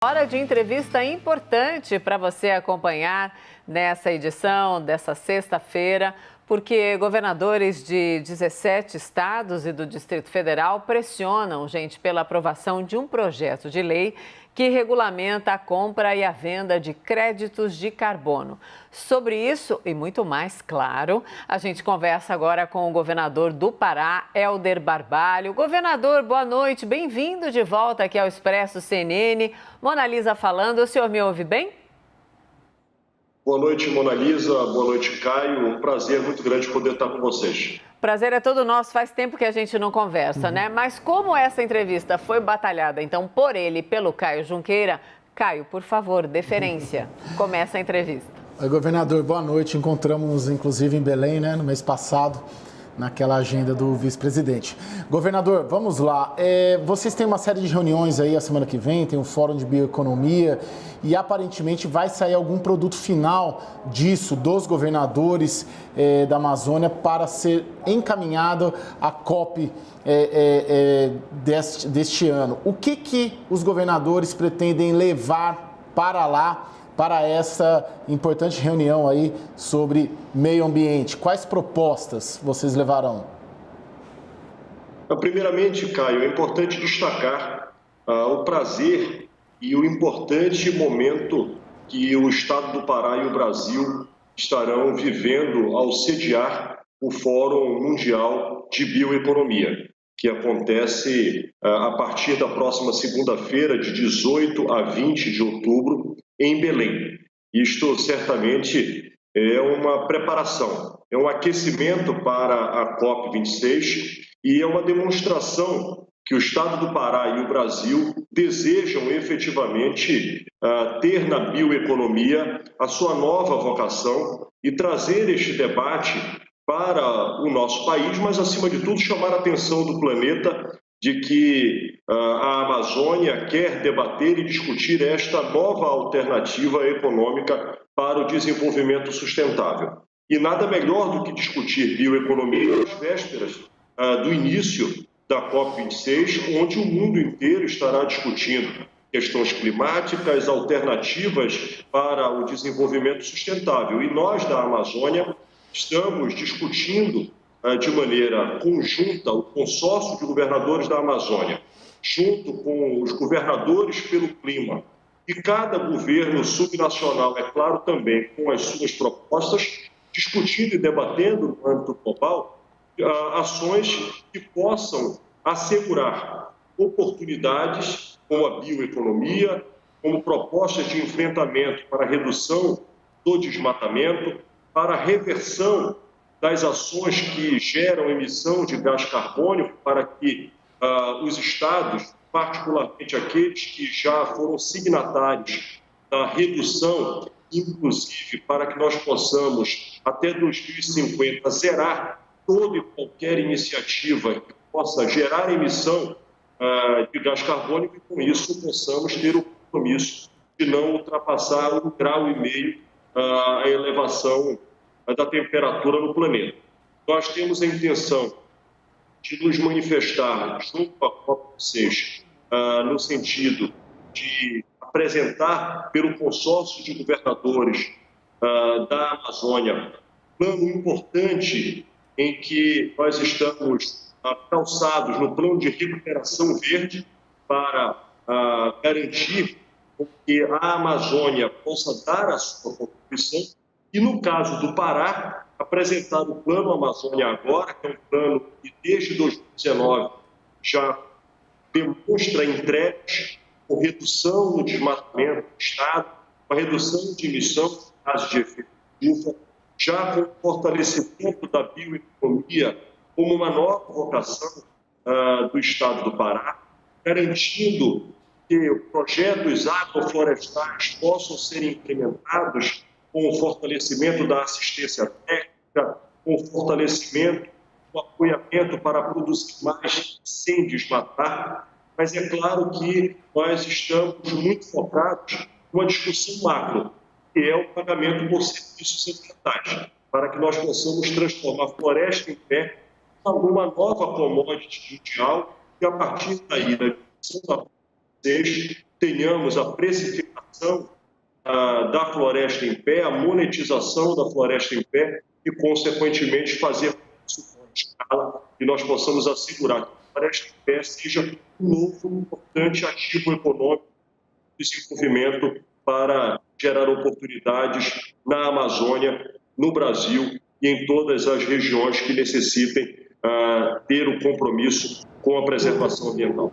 Hora de entrevista importante para você acompanhar nessa edição dessa sexta-feira, porque governadores de 17 estados e do Distrito Federal pressionam, gente, pela aprovação de um projeto de lei que regulamenta a compra e a venda de créditos de carbono. Sobre isso e muito mais, claro, a gente conversa agora com o governador do Pará, Helder Barbalho. Governador, boa noite, bem-vindo de volta aqui ao Expresso CNN. Mona Lisa falando, o senhor me ouve bem? Boa noite, Mona Lisa. Boa noite, Caio. Um prazer muito grande poder estar com vocês. Prazer é todo nosso, faz tempo que a gente não conversa, né? Mas como essa entrevista foi batalhada, então, por ele e pelo Caio Junqueira, Caio, por favor, deferência, começa a entrevista. Oi, governador, boa noite. Encontramos, inclusive, em Belém, né, no mês passado, naquela agenda do vice-presidente. Governador, vamos lá. Vocês têm uma série de reuniões aí a semana que vem, tem um fórum de bioeconomia e aparentemente vai sair algum produto final disso, dos governadores da Amazônia, para ser encaminhado à COP deste ano. O que os governadores pretendem levar para lá, para essa importante reunião aí sobre meio ambiente? Quais propostas vocês levarão? Primeiramente, Caio, é importante destacar o prazer e o importante momento que o Estado do Pará e o Brasil estarão vivendo ao sediar o Fórum Mundial de Bioeconomia, que acontece a partir da próxima segunda-feira, de 18 a 20 de outubro, em Belém. Isto certamente é uma preparação, é um aquecimento para a COP26 e é uma demonstração que o Estado do Pará e o Brasil desejam efetivamente ter na bioeconomia a sua nova vocação e trazer este debate para o nosso país, mas acima de tudo chamar a atenção do planeta de que a Amazônia quer debater e discutir esta nova alternativa econômica para o desenvolvimento sustentável. E nada melhor do que discutir bioeconomia nas vésperas do início da COP26, onde o mundo inteiro estará discutindo questões climáticas, alternativas para o desenvolvimento sustentável. E nós, da Amazônia, estamos discutindo de maneira conjunta o consórcio de governadores da Amazônia, junto com os governadores pelo clima, e cada governo subnacional, é claro, também com as suas propostas, discutindo e debatendo no âmbito global ações que possam assegurar oportunidades como a bioeconomia, como propostas de enfrentamento para a redução do desmatamento, para a reversão das ações que geram emissão de gás carbônico, para que os estados, particularmente aqueles que já foram signatários da redução, inclusive para que nós possamos, até 2050, zerar toda e qualquer iniciativa que possa gerar emissão de gás carbônico e, com isso, possamos ter o compromisso de não ultrapassar 1,5 grau a elevação da temperatura no planeta. Nós temos a intenção de nos manifestar junto à COP26 no sentido de apresentar pelo consórcio de governadores da Amazônia um plano importante em que nós estamos calçados no plano de recuperação verde para garantir que a Amazônia possa dar a sua contribuição. E, no caso do Pará, apresentar o Plano Amazônia Agora, que é um plano que, desde 2019, já demonstra entregas com redução no desmatamento do Estado, com redução de emissão de gases de efeito estufa, já com o fortalecimento da bioeconomia como uma nova vocação do Estado do Pará, garantindo que projetos agroflorestais possam ser implementados com o fortalecimento da assistência técnica, com o fortalecimento do apoiamento para produzir mais sem desmatar. Mas é claro que nós estamos muito focados numa discussão macro, que é o pagamento por serviços ambientais, para que nós possamos transformar a floresta em pé em uma nova commodity mundial, e a partir daí, da discussão da COP26, tenhamos a precificação da floresta em pé, a monetização da floresta em pé e, consequentemente, fazer isso com escala e nós possamos assegurar que a floresta em pé seja um novo importante ativo econômico de desenvolvimento para gerar oportunidades na Amazônia, no Brasil e em todas as regiões que necessitem ter o compromisso com a preservação ambiental.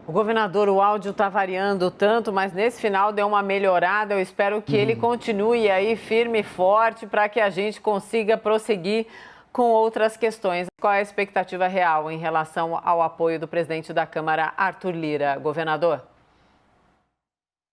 O governador, o áudio está variando tanto, mas nesse final deu uma melhorada. Eu espero que ele continue aí firme e forte para que a gente consiga prosseguir com outras questões. Qual é a expectativa real em relação ao apoio do presidente da Câmara, Arthur Lira? Governador?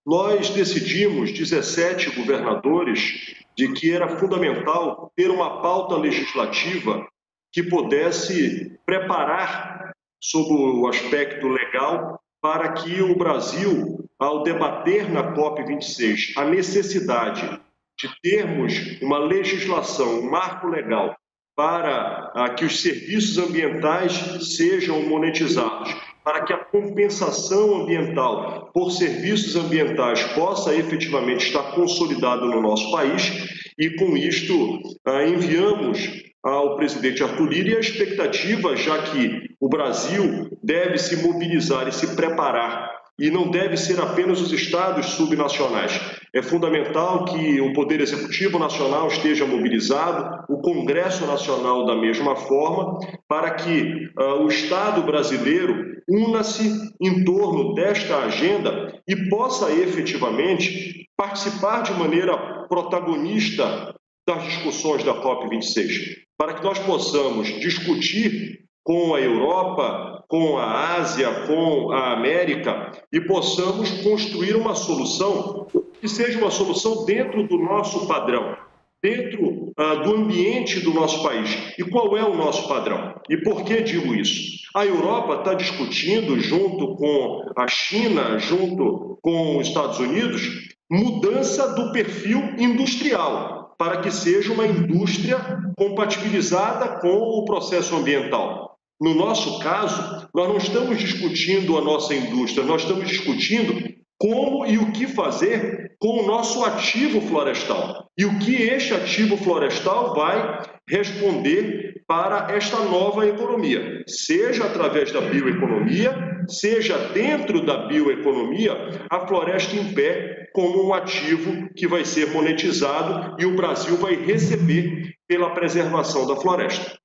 Nós decidimos, 17 governadores, de que era fundamental ter uma pauta legislativa que pudesse preparar, sob o aspecto legal, para que o Brasil, ao debater na COP26 a necessidade de termos uma legislação, um marco legal, para que os serviços ambientais sejam monetizados, para que a compensação ambiental por serviços ambientais possa efetivamente estar consolidada no nosso país. E com isto enviamos ao presidente Arthur Lira e a expectativa, já que o Brasil deve se mobilizar e se preparar, e não deve ser apenas os estados subnacionais. É fundamental que o Poder Executivo Nacional esteja mobilizado, o Congresso Nacional da mesma forma, para que o Estado brasileiro una-se em torno desta agenda e possa efetivamente participar de maneira protagonista das discussões da COP26, para que nós possamos discutir com a Europa, com a Ásia, com a América e possamos construir uma solução que seja uma solução dentro do nosso padrão, dentro do ambiente do nosso país. E qual é o nosso padrão? E por que digo isso? A Europa está discutindo, junto com a China, junto com os Estados Unidos, mudança do perfil industrial, para que seja uma indústria compatibilizada com o processo ambiental. No nosso caso, nós não estamos discutindo a nossa indústria, nós estamos discutindo como e o que fazer com o nosso ativo florestal. E o que este ativo florestal vai responder para esta nova economia, seja através da bioeconomia, seja dentro da bioeconomia, a floresta em pé como um ativo que vai ser monetizado e o Brasil vai receber pela preservação da floresta.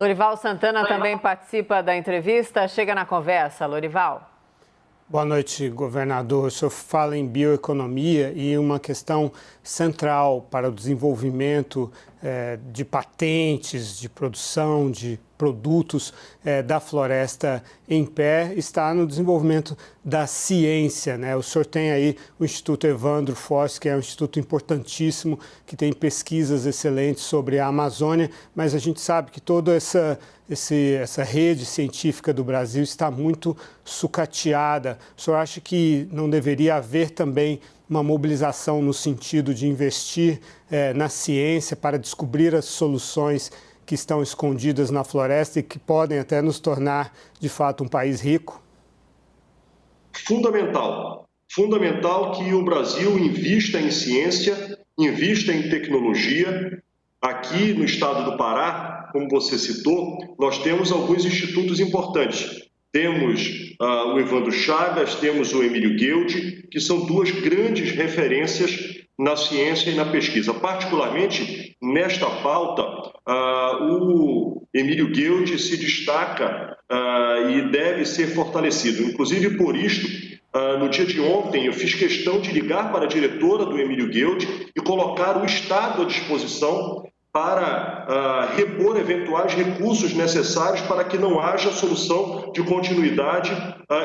Lorival Santana também participa da entrevista. Chega na conversa, Lorival. Boa noite, governador. O senhor fala em bioeconomia e uma questão central para o desenvolvimento de patentes, de produção, de produtos da floresta em pé está no desenvolvimento da ciência, né? O senhor tem aí o Instituto Evandro Force, que é um instituto importantíssimo, que tem pesquisas excelentes sobre a Amazônia, mas a gente sabe que toda essa rede científica do Brasil está muito sucateada. O senhor acha que não deveria haver também uma mobilização no sentido de investir na ciência para descobrir as soluções que estão escondidas na floresta e que podem até nos tornar, de fato, um país rico? Fundamental que o Brasil invista em ciência, invista em tecnologia. Aqui no estado do Pará, como você citou, nós temos alguns institutos importantes. Temos o Evandro Chagas, temos o Emílio Gueldi, que são duas grandes referências na ciência e na pesquisa. Particularmente, nesta pauta, o Emílio Gueldi se destaca e deve ser fortalecido. Inclusive, por isto, no dia de ontem, eu fiz questão de ligar para a diretora do Emílio Gueldi e colocar o Estado à disposição para repor eventuais recursos necessários para que não haja solução de continuidade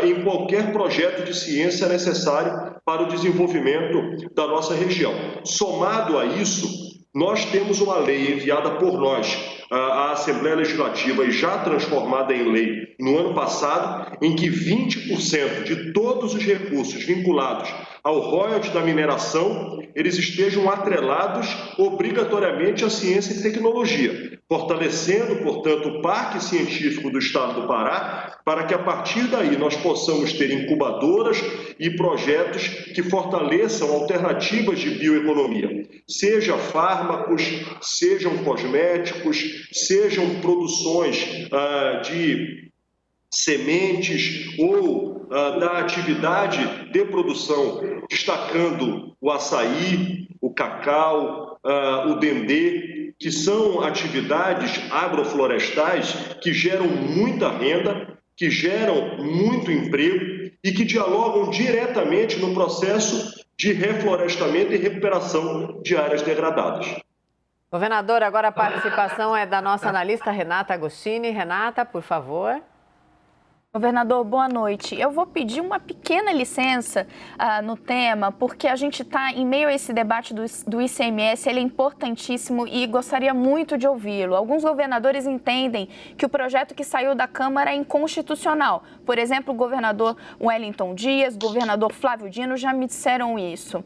em qualquer projeto de ciência necessário para o desenvolvimento da nossa região. Somado a isso, nós temos uma lei enviada por nós à Assembleia Legislativa e já transformada em lei no ano passado, em que 20% de todos os recursos vinculados ao royalty da mineração, eles estejam atrelados obrigatoriamente à ciência e tecnologia, fortalecendo, portanto, o Parque Científico do Estado do Pará, para que a partir daí nós possamos ter incubadoras e projetos que fortaleçam alternativas de bioeconomia, seja fármacos, sejam cosméticos, sejam produções de sementes ou da atividade de produção, destacando o açaí, o cacau, o dendê, que são atividades agroflorestais que geram muita renda, que geram muito emprego e que dialogam diretamente no processo de reflorestamento e recuperação de áreas degradadas. Governador, agora a participação é da nossa analista Renata Agostini. Renata, por favor. Governador, boa noite. Eu vou pedir uma pequena licença no tema, porque a gente está em meio a esse debate do ICMS, ele é importantíssimo e gostaria muito de ouvi-lo. Alguns governadores entendem que o projeto que saiu da Câmara é inconstitucional. Por exemplo, o governador Wellington Dias, o governador Flávio Dino já me disseram isso.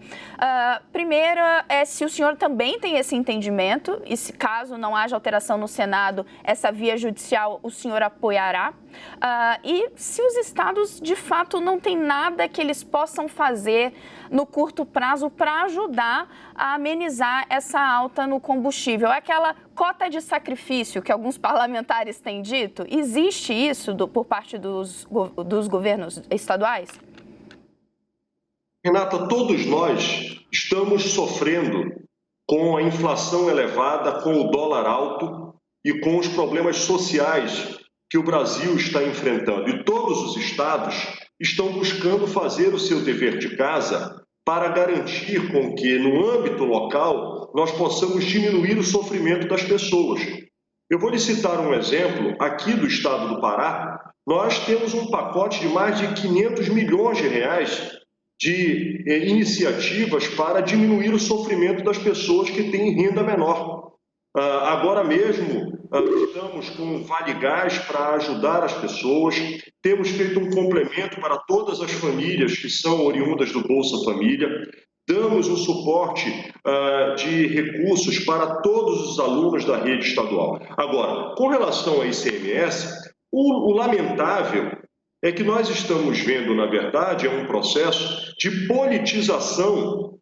Primeiro, se o senhor também tem esse entendimento e se caso não haja alteração no Senado, essa via judicial o senhor apoiará? E se os estados, de fato, não têm nada que eles possam fazer no curto prazo para ajudar a amenizar essa alta no combustível? É aquela cota de sacrifício que alguns parlamentares têm dito? Existe isso por parte dos governos estaduais? Renata, todos nós estamos sofrendo com a inflação elevada, com o dólar alto e com os problemas sociais que o Brasil está enfrentando. E todos os estados estão buscando fazer o seu dever de casa para garantir com que, no âmbito local, nós possamos diminuir o sofrimento das pessoas. Eu vou lhe citar um exemplo. Aqui do estado do Pará, nós temos um pacote de mais de 500 milhões de reais de iniciativas para diminuir o sofrimento das pessoas que têm renda menor. Agora mesmo, estamos com o Vale Gás para ajudar as pessoas, temos feito um complemento para todas as famílias que são oriundas do Bolsa Família, damos um suporte de recursos para todos os alunos da rede estadual. Agora, com relação ao ICMS, o lamentável é que nós estamos vendo, na verdade, é um processo de politização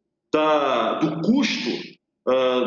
do custo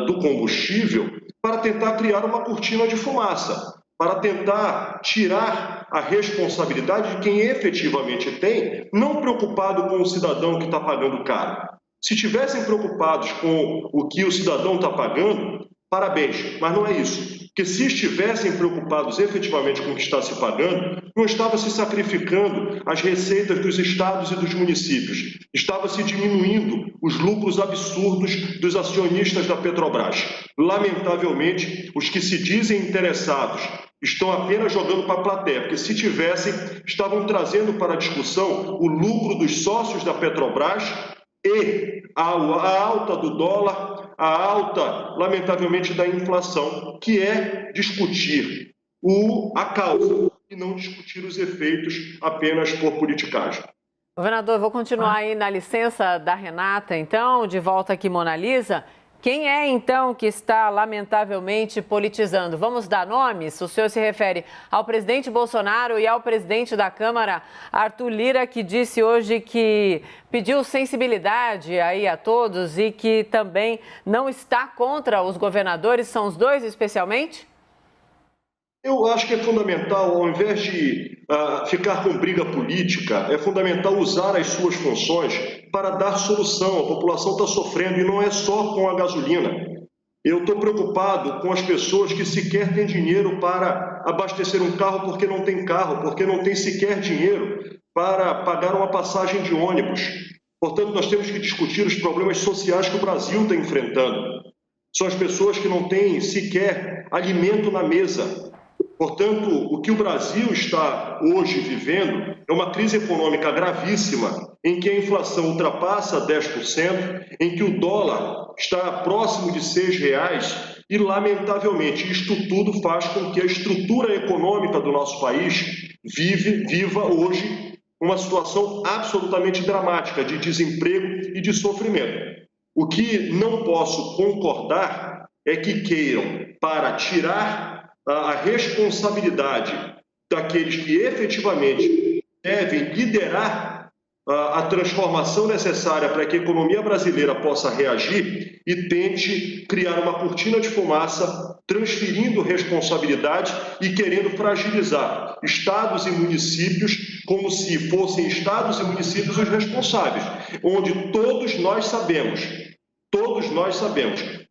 do combustível para tentar criar uma cortina de fumaça, para tentar tirar a responsabilidade de quem efetivamente tem, não preocupado com o cidadão que está pagando caro. Se tivessem preocupados com o que o cidadão está pagando, parabéns, mas não é isso. Porque se estivessem preocupados efetivamente com o que está se pagando, não estava se sacrificando as receitas dos estados e dos municípios, estava se diminuindo os lucros absurdos dos acionistas da Petrobras. Lamentavelmente, os que se dizem interessados estão apenas jogando para a plateia, porque se tivessem, estavam trazendo para a discussão o lucro dos sócios da Petrobras e a alta do dólar, a alta, lamentavelmente, da inflação, que é discutir a causa e não discutir os efeitos apenas por politicagem. Governador, vou continuar aí na licença da Renata, então, de volta aqui, Mona Lisa. Quem é, então, que está, lamentavelmente, politizando? Vamos dar nomes? O senhor se refere ao presidente Bolsonaro e ao presidente da Câmara, Arthur Lira, que disse hoje que pediu sensibilidade aí a todos e que também não está contra os governadores. São os dois, especialmente? Eu acho que é fundamental, ao invés de ficar com briga política, é fundamental usar as suas funções para dar solução. A população está sofrendo e não é só com a gasolina. Eu estou preocupado com as pessoas que sequer têm dinheiro para abastecer um carro porque não tem carro, porque não tem sequer dinheiro para pagar uma passagem de ônibus. Portanto, nós temos que discutir os problemas sociais que o Brasil está enfrentando. São as pessoas que não têm sequer alimento na mesa. Portanto, o que o Brasil está hoje vivendo é uma crise econômica gravíssima, em que a inflação ultrapassa 10%, em que o dólar está próximo de R$6 e, lamentavelmente, isto tudo faz com que a estrutura econômica do nosso país viva hoje uma situação absolutamente dramática de desemprego poder e de sofrimento. O que não posso concordar é que queiram, para tirar a responsabilidade daqueles que efetivamente devem liderar a transformação necessária para que a economia brasileira possa reagir e tente criar uma cortina de fumaça, transferindo responsabilidade e querendo fragilizar estados e municípios como se fossem estados e municípios os responsáveis, onde todos nós sabemos,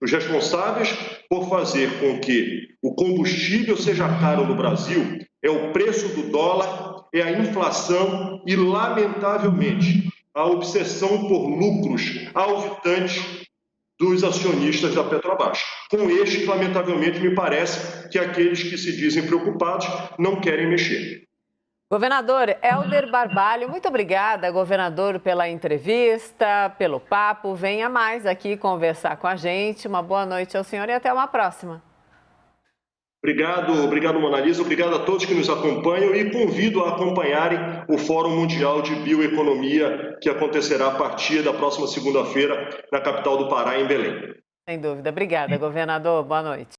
os responsáveis por fazer com que o combustível seja caro no Brasil é o preço do dólar, é a inflação e, lamentavelmente, a obsessão por lucros alvitantes dos acionistas da Petrobras. Com este, lamentavelmente, me parece que aqueles que se dizem preocupados não querem mexer. Governador Helder Barbalho, muito obrigada, governador, pela entrevista, pelo papo. Venha mais aqui conversar com a gente. Uma boa noite ao senhor e até uma próxima. Obrigado, Mona Lisa. Obrigado a todos que nos acompanham e convido a acompanharem o Fórum Mundial de Bioeconomia, que acontecerá a partir da próxima segunda-feira na capital do Pará, em Belém. Sem dúvida. Obrigada, governador. Boa noite.